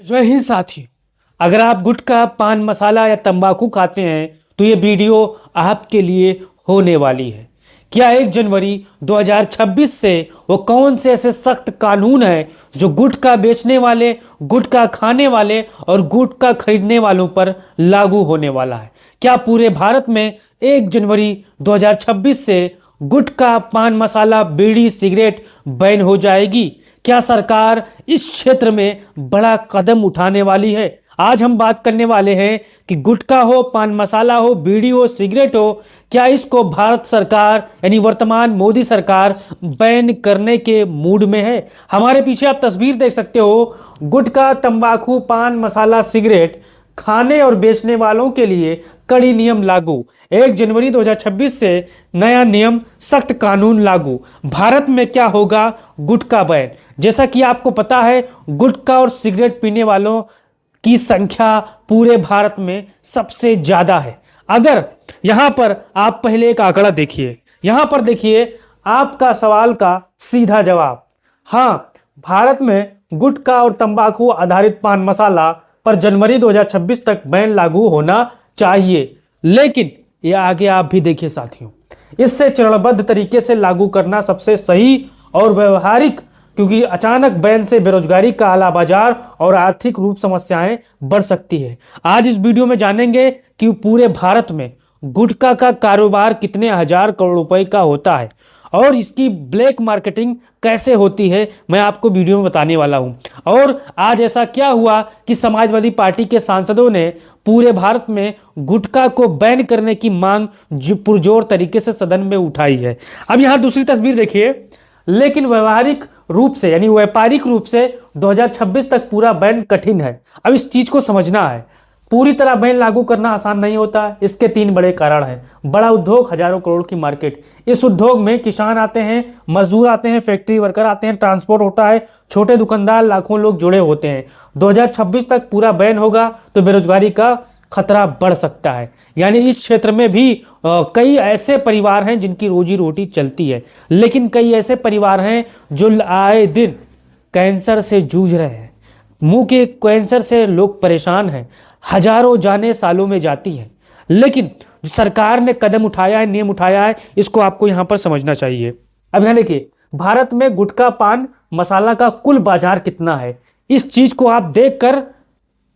जय हिंद साथी। अगर आप गुटखा, पान मसाला या तंबाकू खाते हैं तो ये वीडियो आपके लिए होने वाली है। क्या 1 जनवरी 2026 से वो कौन से ऐसे सख्त कानून हैं जो गुटखा बेचने वाले, गुटखा खाने वाले और गुटखा खरीदने वालों पर लागू होने वाला है? क्या पूरे भारत में 1 जनवरी 2026 से गुटखा, पान मसाला, बीड़ी, सिगरेट बैन हो जाएगी? क्या सरकार इस क्षेत्र में बड़ा कदम उठाने वाली है? आज हम बात करने वाले हैं कि गुटखा हो, पान मसाला हो, बीड़ी हो, सिगरेट हो, क्या इसको भारत सरकार यानी वर्तमान मोदी सरकार बैन करने के मूड में है? हमारे पीछे आप तस्वीर देख सकते हो। गुटखा, तंबाकू, पान मसाला, सिगरेट खाने और बेचने वालों के लिए कड़ी नियम लागू। 1 जनवरी 2026 से नया नियम, सख्त कानून लागू। भारत में क्या होगा? गुटखा बैन। जैसा कि आपको पता है, गुटखा और सिगरेट पीने वालों की संख्या पूरे भारत में सबसे ज्यादा है। अगर यहां पर आप पहले एक आंकड़ा देखिए, यहां पर देखिए आपका सवाल का सीधा जवाब। हां, भारत में गुटखा और तंबाकू आधारित पान मसाला पर जनवरी 2026 तक बैन लागू होना चाहिए। लेकिन ये आगे आप भी देखिए साथियों, इससे चरणबद्ध तरीके से लागू करना सबसे सही और व्यवहारिक, क्योंकि अचानक बैन से बेरोजगारी, काला बाजार और आर्थिक रूप समस्याएं बढ़ सकती है। आज इस वीडियो में जानेंगे कि पूरे भारत में गुटखा का कारोबार कितने हजार करोड़ रुपए का होता है और इसकी ब्लैक मार्केटिंग कैसे होती है, मैं आपको वीडियो में बताने वाला हूं। और आज ऐसा क्या हुआ कि समाजवादी पार्टी के सांसदों ने पूरे भारत में गुटखा को बैन करने की मांग पुरजोर तरीके से सदन में उठाई है। अब यहां दूसरी तस्वीर देखिए। लेकिन व्यवहारिक रूप से यानी व्यापारिक रूप से 2026 तक पूरा बैन कठिन है। अब इस चीज को समझना है, पूरी तरह बैन लागू करना आसान नहीं होता है। इसके 3 बड़े कारण हैं। बड़ा उद्योग, हजारों करोड़ की मार्केट। इस उद्योग में किसान आते हैं, मजदूर आते हैं, फैक्ट्री वर्कर आते हैं, ट्रांसपोर्ट होता है, छोटे दुकानदार, लाखों लोग जुड़े होते हैं। 2026 तक पूरा बैन होगा तो बेरोजगारी का खतरा बढ़ सकता है। यानी इस क्षेत्र में भी कई ऐसे परिवार हैं जिनकी रोजी रोटी चलती है, लेकिन कई ऐसे परिवार हैं जो आए दिन कैंसर से जूझ रहे हैं। मुंह के कैंसर से लोग परेशान हैं। हजारों जाने सालों में जाती है। लेकिन जो सरकार ने कदम उठाया है, नियम उठाया है, इसको आपको यहां पर समझना चाहिए। अब यहां देखिए, भारत में गुटखा, पान मसाला का कुल बाजार कितना है, इस चीज को आप देखकर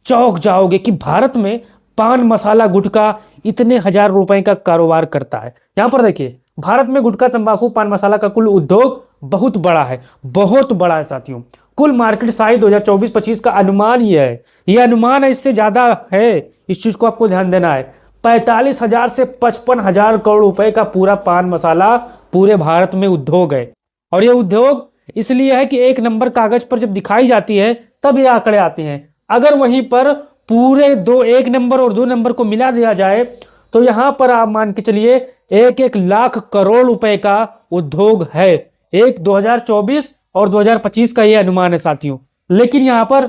चौंक जाओगे कि भारत में पान मसाला, गुटखा इतने हजार रुपए का कारोबार करता है। यहां पर देखिए, भारत में गुटखा, तंबाकू, पान मसाला का कुल उद्योग बहुत बड़ा है, बहुत बड़ा है साथियों। कुल मार्केट साइज 2024-25 का अनुमान ये है, ये अनुमान है, इससे ज्यादा है। इस चीज को आपको ध्यान देना है। 45,000 से 55,000 करोड़ रुपए का पूरा पान मसाला पूरे भारत में उद्योग है। और ये उद्योग इसलिए है कि 1 नंबर कागज पर जब दिखाई जाती है तब ये आंकड़े आते हैं। अगर वहीं पर पूरे 1 नंबर और 2 नंबर को मिला दिया जाए तो यहां पर आप मान के चलिए 1-1 लाख करोड़ रुपए का उद्योग है। 2024 और 2025 का ये अनुमान है साथियों। लेकिन यहां पर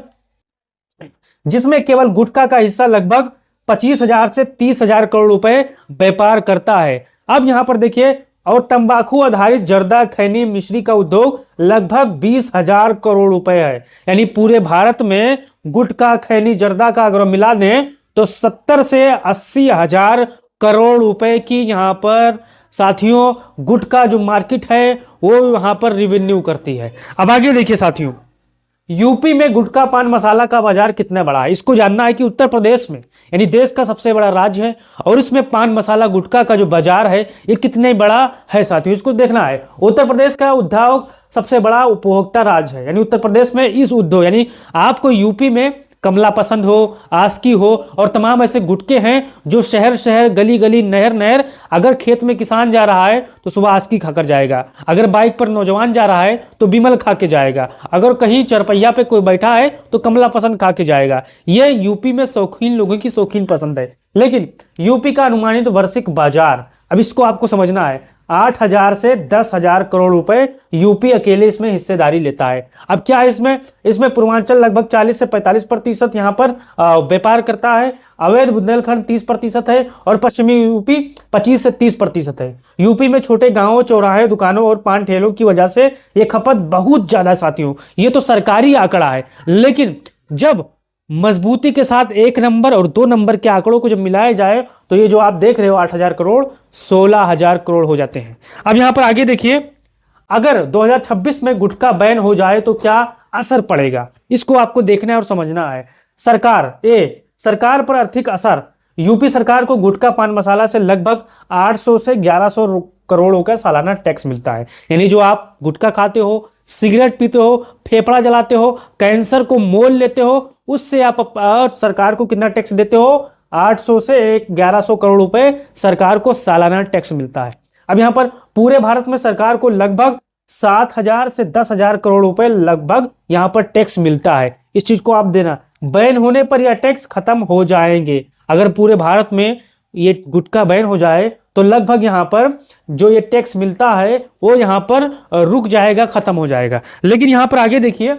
जिसमें केवल गुटखा का हिस्सा लगभग 25,000 से 30,000 करोड़ रुपए व्यापार करता है। अब यहां पर देखिए, और तंबाकू आधारित जर्दा, खैनी, मिश्री का उद्योग लगभग 20,000 करोड़ रुपए है। यानी पूरे भारत में गुटखा, खैनी, जर्दा का अगर मिला दें तो 70 से 80,000 करोड़ रुपए की यहां पर साथियों गुटखा जो मार्केट है वो वहां पर रिवेन्यू करती है। अब आगे देखिए साथियों, यूपी में गुटखा, पान मसाला का बाजार कितना बड़ा है, इसको जानना है कि उत्तर प्रदेश में यानी देश का सबसे बड़ा राज्य है और इसमें पान मसाला, गुटखा का जो बाजार है ये कितने बड़ा है साथियों, इसको देखना है। उत्तर प्रदेश का उद्योग सबसे बड़ा उपभोक्ता राज्य है। यानी उत्तर प्रदेश में इस उद्योग, यानी आपको यूपी में कमला पसंद हो, आस्की हो और तमाम ऐसे गुटके हैं जो शहर शहर, गली गली, नहर नहर, अगर खेत में किसान जा रहा है तो सुबह आस्की खाकर जाएगा, अगर बाइक पर नौजवान जा रहा है तो बिमल खा के जाएगा, अगर कहीं चरपैया पे कोई बैठा है तो कमला पसंद खा के जाएगा। ये यूपी में शौकीन लोगों की शौकीन पसंद है। लेकिन यूपी का अनुमानित वार्षिक बाजार, अब इसको आपको समझना है, 8,000 से 10,000 करोड़ रुपए यूपी अकेले इसमें हिस्सेदारी लेता है। अब क्या है इसमें पूर्वांचल लगभग 40 से 45% यहाँ पर व्यापार करता है, अवैध बुंदेलखंड 30% है और पश्चिमी यूपी 25 से 30% है। यूपी में छोटे गांवों, चौराहे, दुकानों और पान ठेलों की वजह से ये खपत बहुत ज्यादा साथियों। ये तो सरकारी आंकड़ा है, लेकिन जब मजबूती के साथ 1 नंबर और 2 नंबर के आंकड़ों को जब मिलाया जाए तो ये जो आप देख रहे हो 8,000 करोड़ 16,000 करोड़ हो जाते हैं। अब यहां पर आगे देखिए, अगर 2026 में गुटखा बैन हो जाए तो क्या असर पड़ेगा, इसको आपको देखना है और समझना है। सरकार पर आर्थिक असर। यूपी सरकार को गुटखा पान मसाला से लगभग 800 से 1100 करोड़ों का सालाना टैक्स मिलता है। यानी जो आप गुटखा खाते हो, सिगरेट पीते हो, फेफड़ा जलाते हो, कैंसर को मोल लेते हो, उससे आप सरकार को कितना टैक्स देते हो? 800 से 1100 करोड़ रुपए सरकार को सालाना टैक्स मिलता है। अब यहां पर पूरे भारत में सरकार को लगभग 7,000 से 10,000 करोड़ रुपए लगभग यहां पर टैक्स मिलता है। इस चीज को आप देना, बैन होने पर यह टैक्स खत्म हो जाएंगे। अगर पूरे भारत में ये गुटखा बैन हो जाए तो लगभग यहाँ पर जो ये टैक्स मिलता है वो यहाँ पर रुक जाएगा, खत्म हो जाएगा। लेकिन यहाँ पर आगे देखिए,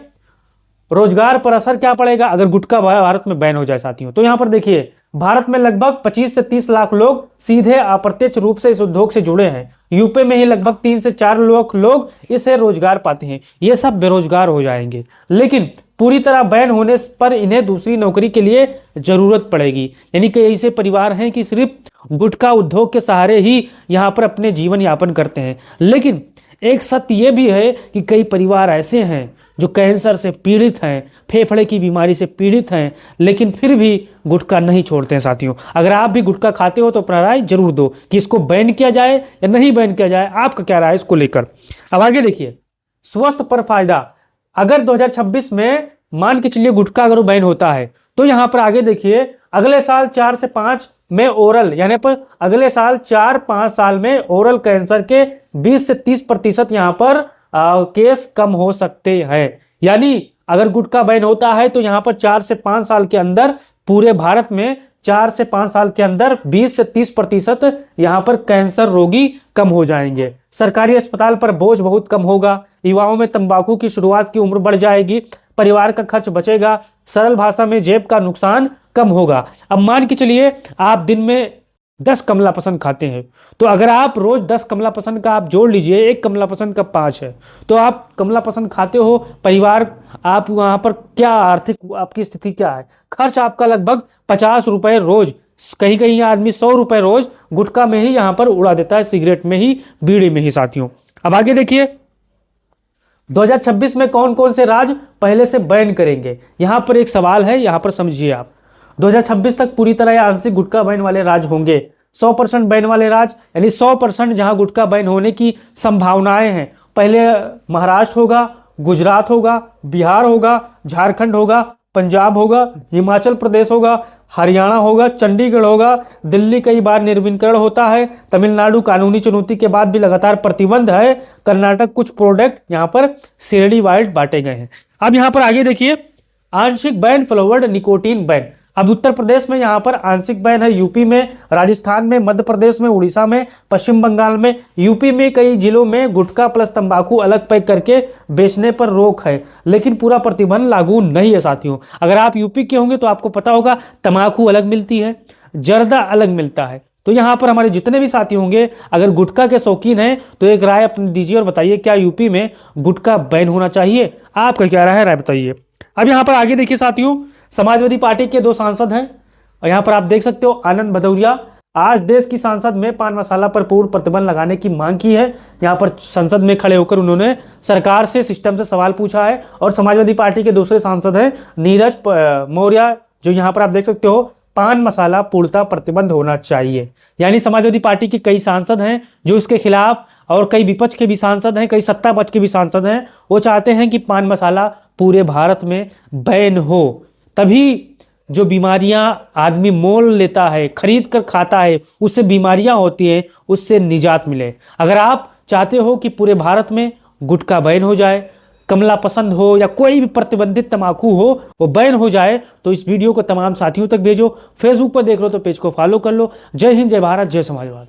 रोजगार पर असर क्या पड़ेगा अगर गुटखा भारत में बैन हो जाए साथियों। तो यहाँ पर देखिए, भारत में लगभग 25 से 30 लाख लोग सीधे अप्रत्यक्ष रूप से इस उद्योग से जुड़े हैं। यूपी में ही लगभग 3 से 4 लाख लोग इससे रोजगार पाते हैं। ये सब बेरोजगार हो जाएंगे। लेकिन पूरी तरह बैन होने पर इन्हें दूसरी नौकरी के लिए जरूरत पड़ेगी। यानी कि ऐसे परिवार हैं कि सिर्फ गुटखा उद्योग के सहारे ही यहाँ पर अपने जीवन यापन करते हैं। लेकिन एक सत्य ये भी है कि कई परिवार ऐसे हैं जो कैंसर से पीड़ित हैं, फेफड़े की बीमारी से पीड़ित हैं, लेकिन फिर भी गुटखा नहीं छोड़ते हैं साथियों। अगर आप भी गुटखा खाते हो तो अपना राय जरूर दो कि इसको बैन किया जाए या नहीं बैन किया जाए, आपका क्या राय है इसको लेकर। अब आगे देखिए, स्वास्थ्य पर फायदा। अगर 2026 में मान के चलिए गुटखा अगर बैन होता है तो यहाँ पर आगे देखिए, अगले साल 4 से 5 में ओरल, यानी पर अगले साल 4-5 साल में ओरल कैंसर के 20 से 30% यहाँ पर केस कम हो सकते हैं। यानी अगर गुटखा बैन होता है तो यहाँ पर 4 से 5 साल के अंदर पूरे भारत में 4 से 5 साल के अंदर 20 से 30% यहाँ पर कैंसर रोगी कम हो जाएंगे। सरकारी अस्पताल पर बोझ बहुत कम होगा। युवाओं में तंबाकू की शुरुआत की उम्र बढ़ जाएगी। परिवार का खर्च बचेगा। सरल भाषा में जेब का नुकसान कम होगा। अब मान के चलिए आप दिन में 10 कमला पसंद खाते हैं, तो अगर आप रोज 10 कमला पसंद का आप जोड़ लीजिए, एक कमला पसंद का 5 है, तो आप कमला पसंद खाते हो। परिवार, आप वहां पर क्या आर्थिक आपकी स्थिति क्या है? खर्च आपका लगभग 50 रुपए रोज, कहीं कहीं आदमी 100 रुपए रोज गुटखा में ही यहाँ पर उड़ा देता है, सिगरेट में ही, बीड़ी में ही साथियों। अब आगे देखिए, 2026 में कौन कौन से राज्य पहले से बैन करेंगे? यहां पर एक सवाल है, यहां पर समझिए आप। 2026 तक पूरी तरह या आंशिक गुटखा बैन वाले राज्य होंगे। 100% बैन वाले राज्य, यानी 100% जहां गुटखा बैन होने की संभावनाएं हैं। पहले महाराष्ट्र होगा, गुजरात होगा, बिहार होगा, झारखंड होगा, पंजाब होगा, हिमाचल प्रदेश होगा, हरियाणा होगा, चंडीगढ़ होगा, दिल्ली कई बार निर्विनीकरण होता है, तमिलनाडु कानूनी चुनौती के बाद भी लगातार प्रतिबंध है, कर्नाटक कुछ प्रोडक्ट यहाँ पर श्रेणी वाइड बांटे गए हैं। अब यहाँ पर आगे देखिए, आंशिक बैन फ्लेवर्ड निकोटीन बैन। अब उत्तर प्रदेश में यहाँ पर आंशिक बैन है, यूपी में, राजस्थान में, मध्य प्रदेश में, उड़ीसा में, पश्चिम बंगाल में। यूपी में कई जिलों में गुटखा प्लस तंबाकू अलग पैक करके बेचने पर रोक है, लेकिन पूरा प्रतिबंध लागू नहीं है साथियों। अगर आप यूपी के होंगे तो आपको पता होगा तंबाकू अलग मिलती है, जर्दा अलग मिलता है। तो यहाँ पर हमारे जितने भी साथी होंगे अगर गुटखा के शौकीन हैं तो एक राय अपनी दीजिए और बताइए क्या यूपी में गुटखा बैन होना चाहिए? आपका क्या राय है, राय बताइए। अब यहाँ पर आगे देखिए साथियों, समाजवादी पार्टी के 2 सांसद हैं और यहाँ पर आप देख सकते हो आनंद भदौरिया। आज देश की संसद में पान मसाला पर पूर्ण प्रतिबंध लगाने की मांग की है। यहाँ पर संसद में खड़े होकर उन्होंने सरकार से, सिस्टम से सवाल पूछा है। और समाजवादी पार्टी के दूसरे सांसद हैं नीरज मौर्य, जो यहाँ पर आप देख सकते हो पान मसाला पूर्णतः प्रतिबंध होना चाहिए। यानी समाजवादी पार्टी के कई सांसद हैं जो इसके खिलाफ, और कई विपक्ष के भी सांसद हैं, कई सत्ता पक्ष के भी सांसद हैं। वो चाहते हैं कि पान मसाला पूरे भारत में बैन हो, तभी जो बीमारियां आदमी मोल लेता है, खरीद कर खाता है, उससे बीमारियां होती हैं, उससे निजात मिले। अगर आप चाहते हो कि पूरे भारत में गुटखा बैन हो जाए, कमला पसंद हो या कोई भी प्रतिबंधित तंबाकू हो वो बैन हो जाए, तो इस वीडियो को तमाम साथियों तक भेजो। फेसबुक पर देख लो तो पेज को फॉलो कर लो। जय हिंद, जय भारत, जय समाजवाद।